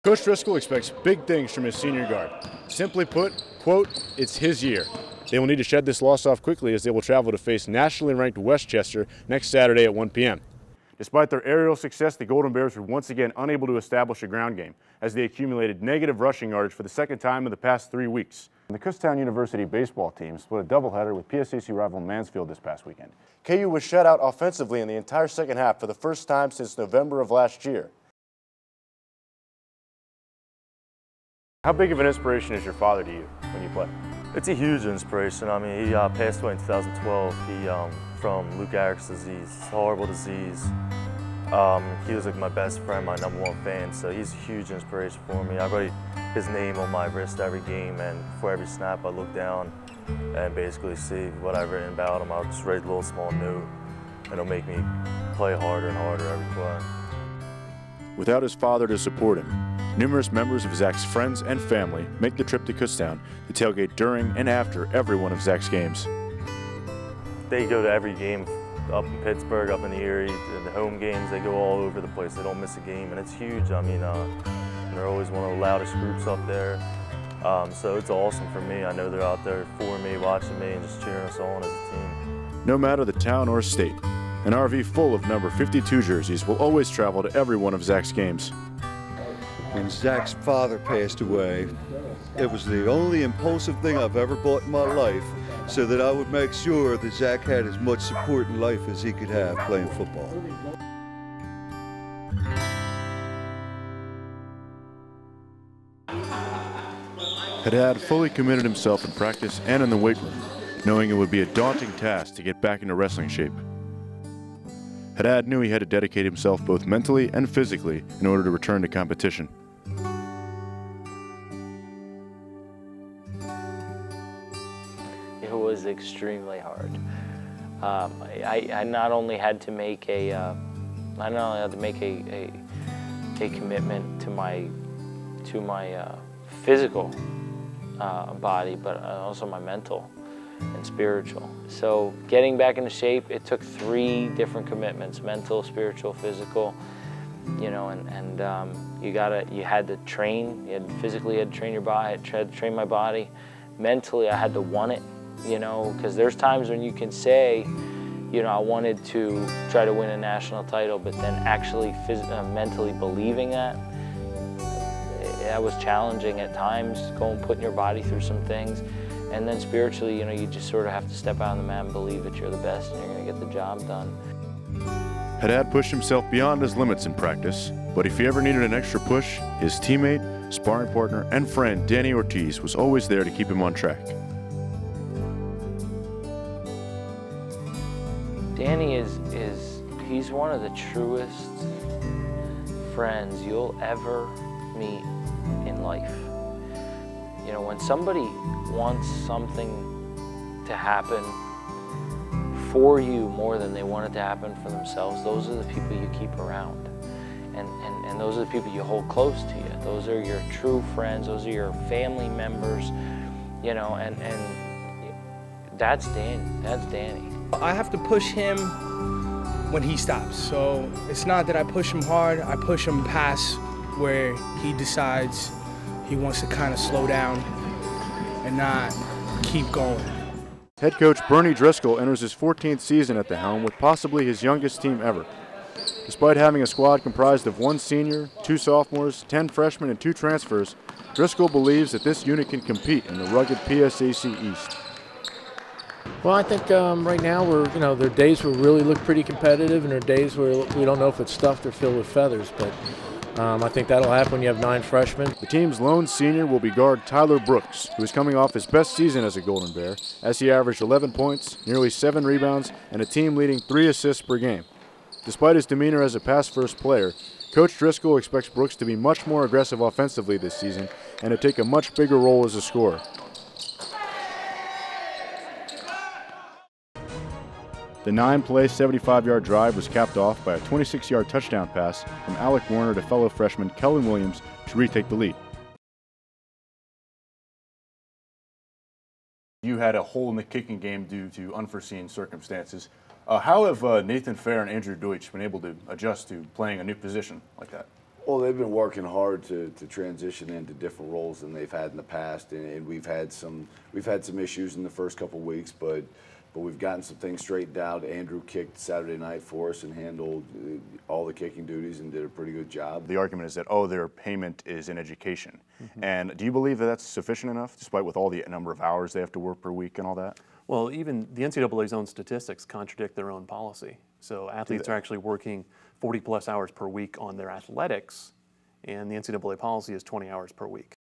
Coach Driscoll expects big things from his senior guard. Simply put, quote, it's his year. They will need to shed this loss off quickly as they will travel to face nationally ranked Westchester next Saturday at 1 p.m. Despite their aerial success, the Golden Bears were once again unable to establish a ground game as they accumulated negative rushing yards for the second time in the past 3 weeks. And the Kutztown University baseball team split a doubleheader with PSAC rival Mansfield this past weekend. KU was shut out offensively in the entire second half for the first time since November of last year. How big of an inspiration is your father to you when you play? It's a huge inspiration. I mean, he passed away in 2012. From Lou Gehrig's disease. It's a horrible disease. He was like my best friend, my #1 fan, so he's a huge inspiration for me. I write his name on my wrist every game, and for every snap I look down and basically see what I've written about him. I'll just write a little small note, and it'll make me play harder and harder every play. Without his father to support him, numerous members of Zach's friends and family make the trip to Kutztown to tailgate during and after every one of Zach's games. They go to every game up in Pittsburgh, up in the Erie, the home games. They go all over the place. They don't miss a game, and it's huge. I mean, they're always one of the loudest groups up there. So it's awesome for me. I know they're out there for me, watching me, and just cheering us on as a team. No matter the town or state, an RV full of number 52 jerseys will always travel to every one of Zach's games. When Zach's father passed away, it was the only impulsive thing I've ever bought in my life, so that I would make sure that Zach had as much support in life as he could have playing football. Haddad fully committed himself in practice and in the weight room, knowing it would be a daunting task to get back into wrestling shape. Haddad knew he had to dedicate himself both mentally and physically in order to return to competition. It was extremely hard. I not only had to make a commitment to my physical body, but also my mental and spiritual. So getting back into shape, it took 3 different commitments: mental, spiritual, physical. You know, you had to train. You had physically had to train your body. I had to train my body. Mentally, I had to want it. You know, because there's times when you can say, you know, I wanted to try to win a national title, but then actually mentally believing that was challenging at times, putting your body through some things. And then spiritually, you know, you just sort of have to step out on the mat and believe that you're the best and you're going to get the job done. Haddad pushed himself beyond his limits in practice, but if he ever needed an extra push, his teammate, sparring partner, and friend Danny Ortiz was always there to keep him on track. Danny he's one of the truest friends you'll ever meet in life. You know, when somebody wants something to happen for you more than they want it to happen for themselves, those are the people you keep around. And those are the people you hold close to you. Those are your true friends, those are your family members, you know, and that's Danny. I have to push him when he stops. So it's not that I push him hard, I push him past where he decides he wants to kind of slow down and not keep going. Head coach Bernie Driscoll enters his 14th season at the helm with possibly his youngest team ever. Despite having a squad comprised of 1 senior, 2 sophomores, 10 freshmen, and 2 transfers, Driscoll believes that this unit can compete in the rugged PSAC East. Well, I think right now there are days where we really look pretty competitive, and there are days where we don't know if it's stuffed or filled with feathers. But I think that'll happen when you have 9 freshmen. The team's lone senior will be guard Tyler Brooks, who is coming off his best season as a Golden Bear, as he averaged 11 points, nearly 7 rebounds, and a team-leading 3 assists per game. Despite his demeanor as a pass-first player, Coach Driscoll expects Brooks to be much more aggressive offensively this season and to take a much bigger role as a scorer. The 9-play, 75-yard drive was capped off by a 26-yard touchdown pass from Alec Warner to fellow freshman Kellen Williams to retake the lead. You had a hole in the kicking game due to unforeseen circumstances. How have Nathan Fair and Andrew Deutsch been able to adjust to playing a new position like that? Well, they've been working hard to transition into different roles than they've had in the past, and we've had some issues in the first couple weeks, but we've gotten some things straightened out. Andrew kicked Saturday night for us and handled all the kicking duties and did a pretty good job. The argument is that, oh, their payment is in education. And do you believe that that's sufficient enough, despite with all the number of hours they have to work per week and all that? Well, even the NCAA's own statistics contradict their own policy. So athletes are actually working 40 plus hours per week on their athletics, and the NCAA policy is 20 hours per week.